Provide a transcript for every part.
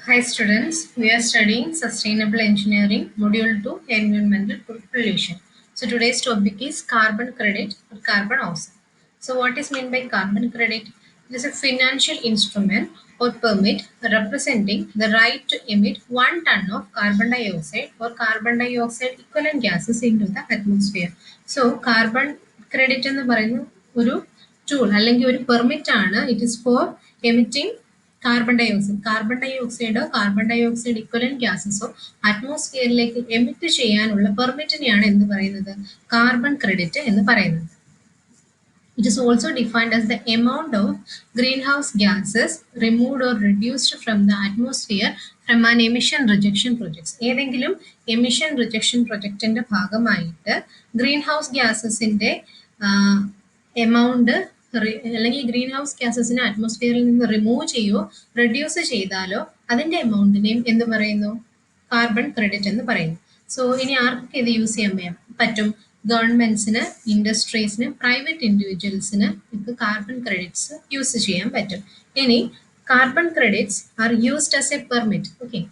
Hi students, we are studying Sustainable Engineering Module 2 Environmental Pollution. So today's topic is carbon credit or carbon offset. So what is meant by carbon credit? It is a financial instrument or permit representing the right to emit 1 ton of carbon dioxide or carbon dioxide equivalent gases into the atmosphere. So carbon credit എന്ന് പറയുന്ന ഒരു tool അല്ലെങ്കിൽ ഒരു permit ആണ്. It is for emitting carbon dioxide equivalent ഗ്യാസസോ അറ്റ്മോസ്ഫിയറിലേക്ക് emit ചെയ്യാനുള്ള പെർമിറ്റിനെയാണ് എന്ത് പറയുന്നത്, കാർബൺ ക്രെഡിറ്റ് എന്ന് പറയുന്നത്. It is also defined as the amount of greenhouse gases removed or reduced from the atmosphere from an emission rejection project. ഏതെങ്കിലും emission rejection പ്രൊജക്റ്റിന്റെ ഭാഗമായിട്ട് ഗ്രീൻ ഹൗസ് ഗ്യാസസിന്റെ എമൗണ്ട് അല്ലെങ്കിൽ ഗ്രീൻ ഹൗസ് ഗ്യാസസിനെ അറ്റ്മോസ്ഫിയറിൽ നിന്ന് റിമൂവ് ചെയ്യോ reduce ചെയ്താലോ അതിന്റെ എമൗണ്ടിനെയും എന്ത് പറയുന്നു, കാർബൺ ക്രെഡിറ്റ് എന്ന് പറയുന്നു. സോ ഇനി ആർക്കൊക്കെ ഇത് യൂസ് ചെയ്യാൻ പറ്റും? ഗവൺമെന്റ്സിന്, ഇൻഡസ്ട്രീസിന്, പ്രൈവറ്റ് ഇൻഡിവിജ്വൽസിന് ഇത് കാർബൺ ക്രെഡിറ്റ്സ് യൂസ് ചെയ്യാൻ പറ്റും. ഇനി carbon credits are used as A permit. Okay,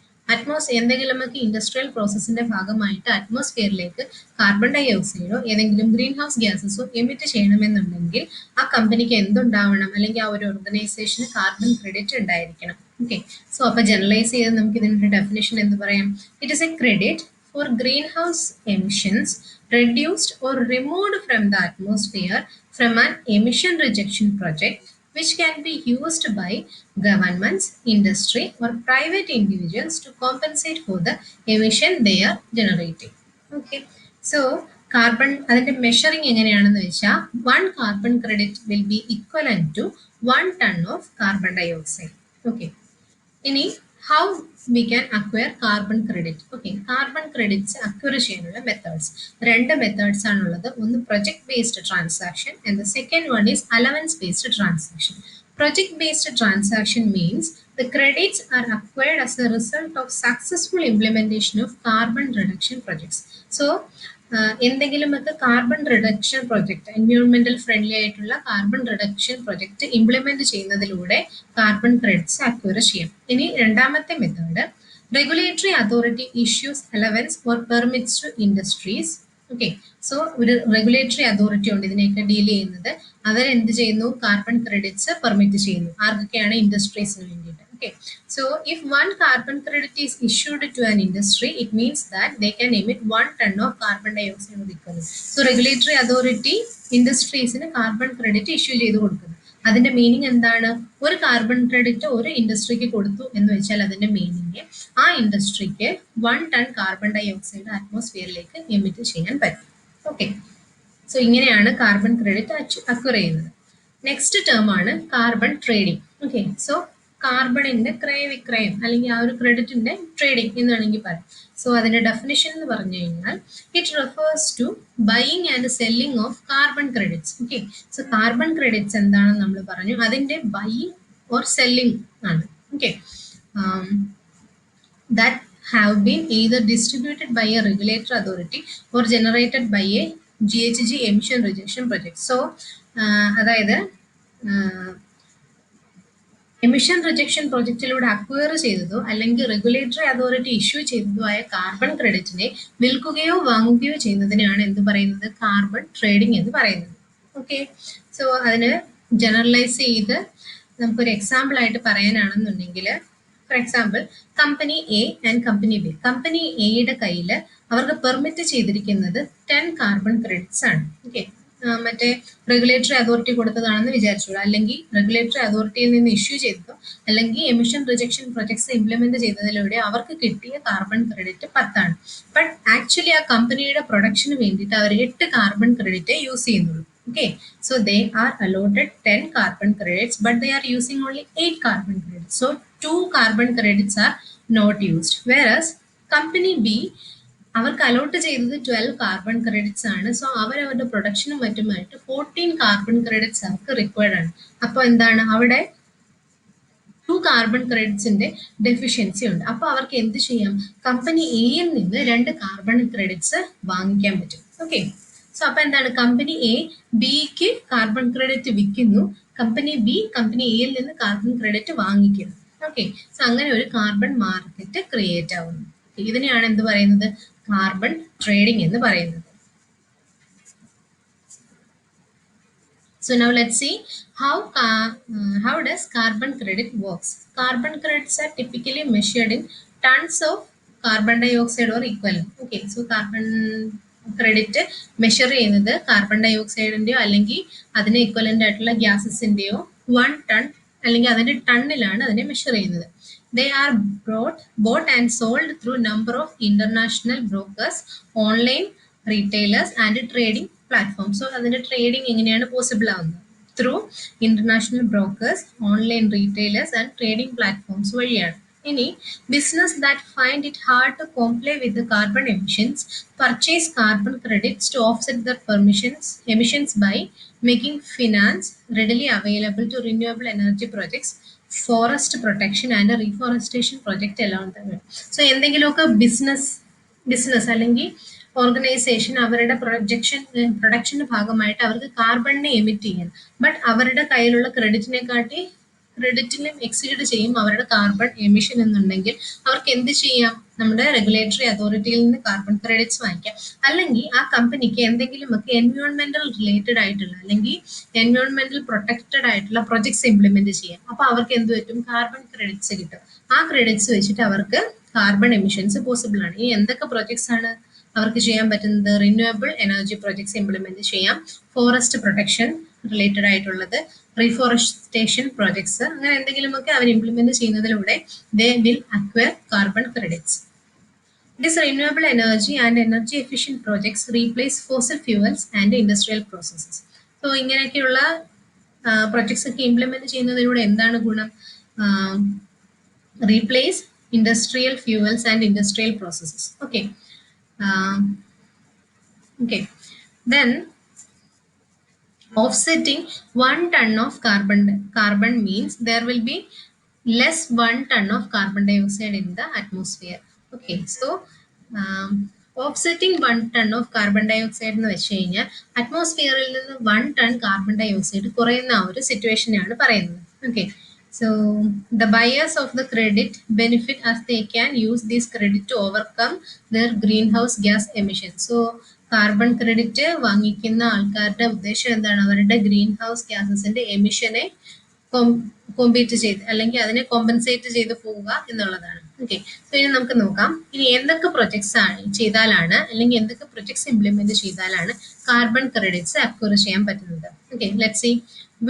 എന്തെങ്കിലുമൊക്കെ ഇൻഡസ്ട്രിയൽ പ്രോസസ്സിന്റെ ഭാഗമായിട്ട് അറ്റ്മോസ്ഫിയറിലേക്ക് കാർബൺ ഡൈ ഓക്സൈഡോ ഏതെങ്കിലും ഗ്രീൻ ഹൗസ് ഗ്യാസസോ എമിറ്റ് ചെയ്യണമെന്നുണ്ടെങ്കിൽ ആ കമ്പനിക്ക് എന്തുണ്ടാവണം, അല്ലെങ്കിൽ ആ ഒരു ഓർഗനൈസേഷന് കാർബൺ ക്രെഡിറ്റ് ഉണ്ടായിരിക്കണം. ഓക്കെ, സോ അപ്പൊ ജനറലൈസ് ചെയ്ത് നമുക്ക് ഇതിന്റെ ഡെഫിനേഷൻ എന്ത് പറയാം? It is A credit for greenhouse emissions reduced or removed from the atmosphere from an emission rejection project, which can be used by governments, industry or private individuals to compensate for the emission they are generating. Okay, so carbon അതിന്റെ measuring എങ്ങനെയാണെന്ന് വെച്ചാൽ 1 carbon credit will be equivalent to 1 ton of carbon dioxide. Okay, ഇനി how we can acquire carbon credit. Okay, carbon credits acquire ചെയ്യാനുള്ള methods. രണ്ട് methods ആണുള്ളത്. ഒന്ന് project based transaction and the second one is allowance based transaction. Project based transaction means the credits are acquired as a result of successful implementation of carbon reduction projects. So എന്തെങ്കിലുമൊക്കെ carbon reduction project, എൻവയോൺമെന്റൽ friendly ആയിട്ടുള്ള carbon reduction project implement ചെയ്യുന്നതിലൂടെ carbon credits acquire ചെയ്യാം. ഇനി രണ്ടാമത്തെ method, regulatory authority issues allowance or permits to industries. Okay, so ഒരു regulatory authority ഉണ്ട് ഇതിനെയൊക്കെ ഡീൽ ചെയ്യുന്നത്. അവരെന്ത് ചെയ്യുന്നു, കാർബൺ ക്രെഡിറ്റ്സ് പെർമിറ്റ് ചെയ്യുന്നു. ആർക്കൊക്കെയാണ്? ഇൻഡസ്ട്രീസിന് വേണ്ടിയിട്ട്. Okay, so if 1 carbon credit is issued to an industry, it means that they can emit 1 ton of carbon dioxide or equivalent. So regulatory authority ഇൻഡസ്ട്രീസിന് carbon credit issue ചെയ്ത് കൊടുക്കുന്നു. അതിന്റെ meaning എന്താണ്? ഒരു carbon credit ഒരു ഇൻഡസ്ട്രിക്ക് കൊടുത്തു എന്ന് വെച്ചാൽ അതിന്റെ മീനിങ് ആ ഇൻഡസ്ട്രിക്ക് 1 ടൺ കാർബൺ ഡൈ ഓക്സൈഡ് അറ്റ്മോസ്ഫിയറിലേക്ക് എമിറ്റ് ചെയ്യാൻ പറ്റും. ഓക്കെ, സോ ഇങ്ങനെയാണ് കാർബൺ ക്രെഡിറ്റ് അക്വയർ ചെയ്യുന്നത്. നെക്സ്റ്റ് ടേം ആണ് കാർബൺ ട്രേഡിംഗ്. ഓക്കെ, സോ കാർബണിന്റെ ക്രയവിക്രയം അല്ലെങ്കിൽ ആ ഒരു ക്രെഡിറ്റിന്റെ ട്രേഡിംഗ് എന്ന് വേണമെങ്കിൽ പറയാം. സോ അതിന്റെ ഡെഫിനിഷൻ എന്ന് പറഞ്ഞു കഴിഞ്ഞാൽ it refers to buying and selling of carbon credits. Okay, so carbon credits എന്താണെന്ന് നമ്മൾ പറഞ്ഞു, അതിന്റെ ബൈയിങ് ഓർ സെല്ലിംഗ് ആണ്. Okay, that have been either distributed by a regulatory authority or generated by a GHG emission rejection project. So അതായത് emission rejection പ്രൊജക്റ്റിലൂടെ acquire ചെയ്തതോ അല്ലെങ്കിൽ regulatory authority issue ചെയ്തതോ ആയ കാർബൺ ക്രെഡിറ്റിനെ വിൽക്കുകയോ വാങ്ങുകയോ ചെയ്യുന്നതിനാണ് എന്ത് പറയുന്നത്, കാർബൺ ട്രേഡിംഗ് എന്ന് പറയുന്നത്. ഓക്കെ, സോ അതിന് ജനറലൈസ് ചെയ്ത് നമുക്കൊരു എക്സാമ്പിൾ ആയിട്ട് പറയാനാണെന്നുണ്ടെങ്കിൽ, for example company A and company B. Company എയുടെ കയ്യിൽ അവർക്ക് പെർമിറ്റ് ചെയ്തിരിക്കുന്നത് 10 കാർബൺ ക്രെഡിറ്റ്സ് ആണ്. ഓക്കെ, മറ്റേ റെഗുലേറ്ററി അതോറിറ്റി കൊടുത്തതാണെന്ന് വിചാരിച്ചോളൂ, അല്ലെങ്കിൽ റെഗുലേറ്ററി അതോറിറ്റിയിൽ നിന്ന് ഇഷ്യൂ ചെയ്തതോ അല്ലെങ്കിൽ എമിഷൻ റിജക്ഷൻ പ്രൊജക്ട്സ് ഇംപ്ലിമെന്റ് ചെയ്തതിലൂടെ അവർക്ക് കിട്ടിയ കാർബൺ ക്രെഡിറ്റ് 10 ആണ്. ബട്ട് ആക്ച്വലി ആ കമ്പനിയുടെ പ്രൊഡക്ഷന് വേണ്ടിയിട്ട് അവർ 8 കാർബൺ ക്രെഡിറ്റ് യൂസ് ചെയ്യുന്നുള്ളൂ. Okay, so they are allotted 10 carbon credits, but they are using only 8 carbon credits. So 2 carbon credits are not used. Whereas company B, അവർക്ക് allot ചെയ്തത് 12 carbon credits ആണ്. So അവരവരുടെ പ്രൊഡക്ഷനും മറ്റുമായിട്ട് 14 carbon credits അവർക്ക് required ആണ്. അപ്പോൾ എന്താണ്, അവിടെ 2 കാർബൺ ക്രെഡിറ്റ്സിന്റെ ഡെഫിഷ്യൻസി ഉണ്ട്. അപ്പോൾ അവർക്ക് എന്ത് ചെയ്യാം, കമ്പനി എയിൽ നിന്ന് 2 കാർബൺ ക്രെഡിറ്റ്സ് വാങ്ങിക്കാൻ പറ്റും. ഓക്കെ, സോ അപ്പൊ എന്താണ്, കമ്പനി എ ബിക്ക് കാർബൺ ക്രെഡിറ്റ് വിൽക്കുന്നു, കമ്പനി ബി കമ്പനി എയിൽ നിന്ന് കാർബൺ ക്രെഡിറ്റ് വാങ്ങിക്കുന്നു. ഓക്കെ, സോ അങ്ങനെ ഒരു കാർബൺ മാർക്കറ്റ് ക്രിയേറ്റ് ആവുന്നു. ഇതിനെയാണ് എന്ത് പറയുന്നത്? കാർബൺ ട്രേഡിംഗ് എന്ന് പറയുന്നത്. So now let's see how does carbon credit works. Carbon credits are typically measured in tons of carbon dioxide or equivalent. Okay, so carbon credit measure ചെയ്യുന്നത് carbon dye ഓക്സൈഡിൻ്റെയോ അല്ലെങ്കിൽ അതിന് equivalent ആയിട്ടുള്ള ഗ്യാസസിൻ്റെയോ 1 ton അല്ലെങ്കിൽ അതിൻ്റെ ടണ്ണിലാണ് അതിനെ measure ചെയ്യുന്നത്. They are bought and sold through number of international brokers, online retailers and trading platforms. So അതിന്റെ trading എങ്ങനെയാണ് പോസിബിൾ ആവുന്നത്? Through international brokers, online retailers and trading platforms വഴിയാണ്. ഇനി business that find it hard to comply with carbon emissions purchase carbon credits to offset their emissions by making finance readily available to renewable energy projects, forest protection and reforestation project എല്ലാം ഉണ്ട്. So എന്തെങ്കിലുമൊക്കെ business അല്ലെങ്കിൽ organisation അവരുടെ പ്രൊഡക്ഷന്റെ ഭാഗമായിട്ട് അവർക്ക് കാർബണിനെ emit ചെയ്യണം. But അവരുടെ കയ്യിലുള്ള ക്രെഡിറ്റിലും എക്സീഡ് ചെയ്യും അവരുടെ കാർബൺ എമിഷൻ എന്നുണ്ടെങ്കിൽ അവർക്ക് എന്ത് ചെയ്യാം? നമ്മുടെ റെഗുലേറ്ററി അതോറിറ്റിയിൽ നിന്ന് കാർബൺ ക്രെഡിറ്റ്സ് വാങ്ങിക്കാം. അല്ലെങ്കിൽ ആ കമ്പനിക്ക് എന്തെങ്കിലുമൊക്കെ എൻവയോൺമെന്റൽ റിലേറ്റഡ് ആയിട്ടുള്ള അല്ലെങ്കിൽ എൻവയോൺമെന്റൽ പ്രൊട്ടക്റ്റഡ് ആയിട്ടുള്ള പ്രൊജക്ട്സ് ഇംപ്ലിമെന്റ് ചെയ്യാം. അപ്പൊ അവർക്ക് എന്ത് പറ്റും? കാർബൺ ക്രെഡിറ്റ്സ് കിട്ടും. ആ ക്രെഡിറ്റ്സ് വെച്ചിട്ട് അവർക്ക് കാർബൺ എമിഷൻസ് പോസിബിൾ ആണ്. ഇനി എന്തൊക്കെ പ്രൊജക്ട്സ് ആണ് അവർക്ക് ചെയ്യാൻ പറ്റുന്നത്? റിന്യൂവബിൾ എനർജി പ്രൊജക്ട്സ് ഇംപ്ലിമെന്റ് ചെയ്യാം, ഫോറസ്റ്റ് പ്രൊട്ടക്ഷൻ റിലേറ്റഡ് ആയിട്ടുള്ളത്, റീഫോറസ്റ്റേഷൻ പ്രോജക്ട്സ്, അങ്ങനെ എന്തെങ്കിലുമൊക്കെ അവർ ഇംപ്ലിമെന്റ് ചെയ്യുന്നതിലൂടെ they will acquire carbon credits. This renewable energy and energy efficient projects replace fossil fuels and industrial processes. So ഇങ്ങനെയൊക്കെയുള്ള പ്രൊജക്ട്സ് ഒക്കെ ഇംപ്ലിമെന്റ് ചെയ്യുന്നതിലൂടെ എന്താണ് ഗുണം? Replace industrial fuels and industrial processes. Okay, then offsetting 1 ton of carbon means there will be less 1 ton of carbon dioxide in the atmosphere. Okay, so offsetting 1 ton of carbon dioxide എന്ന് വെച്ച് കഴിഞ്ഞാൽ അറ്റ്മോസ്ഫിയറിൽ നിന്ന് 1 ton carbon dye oxide കുറയുന്ന ആ ഒരു സിറ്റുവേഷനാണ് പറയുന്നത്. Okay, so the buyers of the credit benefit as they can use this credit to overcome their greenhouse gas emissions. So carbon credit വാങ്ങിക്കുന്ന ആൾക്കാരുടെ ഉദ്ദേശം എന്താണ്? അവരുടെ ഗ്രീൻ ഹൗസ് ഗ്യാസസിന്റെ എമിഷനെ കോമ്പീറ്റ് ചെയ്ത് അല്ലെങ്കിൽ അതിനെ കോമ്പൻസേറ്റ് ചെയ്ത് പോവുക എന്നുള്ളതാണ്. ഓക്കെ, സോ ഇനി നമുക്ക് നോക്കാം ഇനി എന്തൊക്കെ പ്രൊജക്ട്സ് ചെയ്താലാണ് അല്ലെങ്കിൽ എന്തൊക്കെ പ്രൊജക്ട്സ് ഇംപ്ലിമെന്റ് ചെയ്താലാണ് കാർബൺ ക്രെഡിറ്റ്സ് അക്വയർ ചെയ്യാൻ പറ്റുന്നത്. Okay, let's see.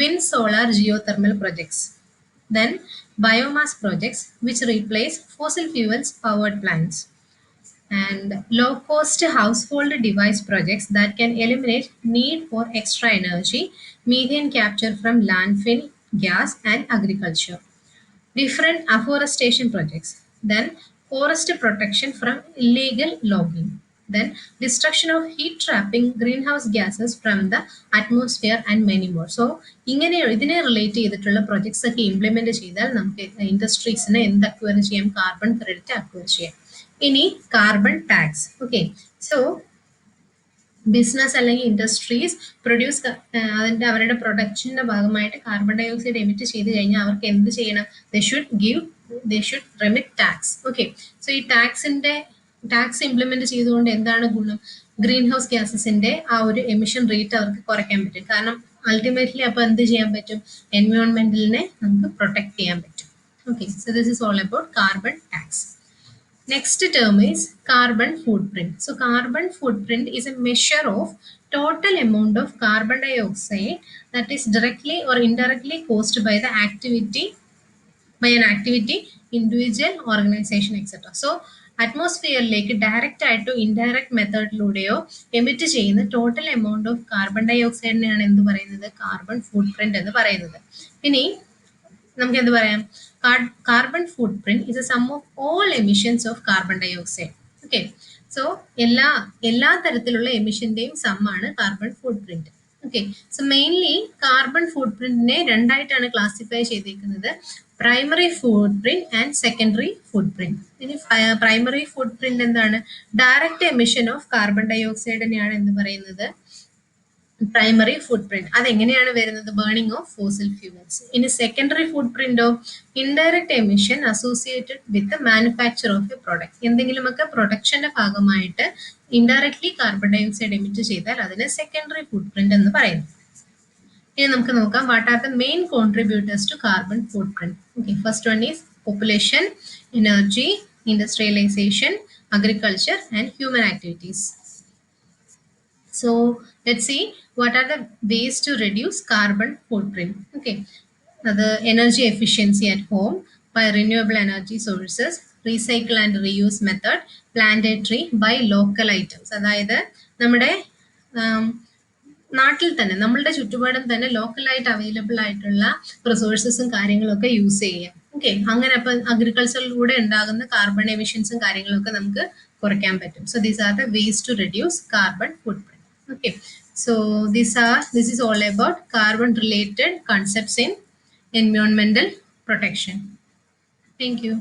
Wind, solar, geothermal projects. Then biomass projects which replace fossil fuels powered plants, and low cost household device projects that can eliminate need for extra energy, methane capture from landfill gas and agriculture. Different afforestation projects, then forest protection from illegal logging, then destruction of heat trapping greenhouse gases from the atmosphere and many more. So ഇതിനെ relate ചെയ്തിട്ടുള്ള projects ഒക്കെ implement ചെയ്താൽ നമുക്ക് ഇൻഡസ്ട്രീസിന് എന്ത് acquire ചെയ്യാം? Carbon credit acquire ചെയ്യാം. ഇനി carbon tax. Okay, so business അല്ലെങ്കിൽ ഇൻഡസ്ട്രീസ് പ്രൊഡ്യൂസ് അവരുടെ പ്രൊഡക്ഷന്റെ ഭാഗമായിട്ട് കാർബൺ ഡൈ ഓക്സൈഡ് എമിറ്റ് ചെയ്ത് കഴിഞ്ഞാൽ അവർക്ക് എന്ത് ചെയ്യണം? They should remit tax. Okay, so ഈ ടാക്സ് ഇംപ്ലിമെന്റ് ചെയ്തുകൊണ്ട് എന്താണ് ഗുണം? ഗ്രീൻ ഹൗസ് ഗ്യാസസിന്റെ ആ ഒരു എമിഷൻ റേറ്റ് അവർക്ക് കുറയ്ക്കാൻ പറ്റും. കാരണം അൾട്ടിമേറ്റ്ലി അപ്പൊ എന്ത് ചെയ്യാൻ പറ്റും? എൻവയോൺമെന്റലിനെ നമുക്ക് പ്രൊട്ടക്ട് ചെയ്യാൻ പറ്റും. Okay, so this is all about carbon tax. Next term is carbon footprint. So carbon footprint is a measure of total amount of carbon dioxide that is directly or indirectly caused by an activity, individual, organization, etc. So അറ്റ്മോസ്ഫിയറിലേക്ക് direct ആയിട്ടോ indirect മെത്തേഡിലൂടെയോ emit ചെയ്യുന്ന total amount of carbon ഡൈ ഓക്സൈഡിനെയാണ് എന്ത് പറയുന്നത്? Carbon footprint എന്ന് പറയുന്നത്. ഇനി നമുക്ക് എന്ത് പറയാം? Carbon footprint is a sum of all emissions of carbon dioxide. Okay, so എല്ലാ തരത്തിലുള്ള എമിഷന്റെയും സമ്മാണ് carbon footprint. Okay, so mainly carbon ഫുട്പ്രിന്റിനെ രണ്ടായിട്ടാണ് ക്ലാസിഫൈ ചെയ്തിരിക്കുന്നത്: primary footprint and secondary footprint. ഇനി പ്രൈമറി ഫുട്പ്രിന്റ് എന്താണ്? ഡയറക്റ്റ് എമിഷൻ ഓഫ് കാർബൺ ഡൈ ഓക്സൈഡിനെയാണ് എന്ത് പറയുന്നത്? പ്രൈമറി ഫുഡ് പ്രിന്റ് അതെങ്ങനെയാണ് വരുന്നത്? Burning of fossil fuels. ഇനി സെക്കൻഡറി ഫുഡ് പ്രിന്റോ? Indirect emission associated with manufacture of a product. എന്തെങ്കിലുമൊക്കെ പ്രൊഡക്ഷന്റെ ഭാഗമായിട്ട് indirectly carbon dioxide emit ചെയ്താൽ അതിന് സെക്കൻഡറി ഫുഡ് പ്രിന്റ് എന്ന് പറയുന്നു. ഇനി നമുക്ക് നോക്കാം what are the main contributors to carbon footprint. Okay, first one is population, energy, industrialization, agriculture and human activities. So let's see what are the ways to reduce carbon footprint. Okay, the energy efficiency at home by renewable energy sources, recycle and reuse method, plant a tree, buy local items. അതായത് നമ്മുടെ നാട്ടിൽ തന്നെ നമ്മളുടെ ചുറ്റുപാടും തന്നെ ലോക്കലായിട്ട് available ആയിട്ടുള്ള റിസോഴ്സസും കാര്യങ്ങളൊക്കെ use ചെയ്യാം. ഓക്കെ, അങ്ങനെ അപ്പൊ അഗ്രികൾച്ചറിലൂടെ ഉണ്ടാകുന്ന കാർബൺ എമിഷൻസും കാര്യങ്ങളൊക്കെ നമുക്ക് കുറയ്ക്കാൻ പറ്റും. So these are the ways to reduce carbon footprint. Okay, so this is all about carbon related concepts in environmental protection. Thank you.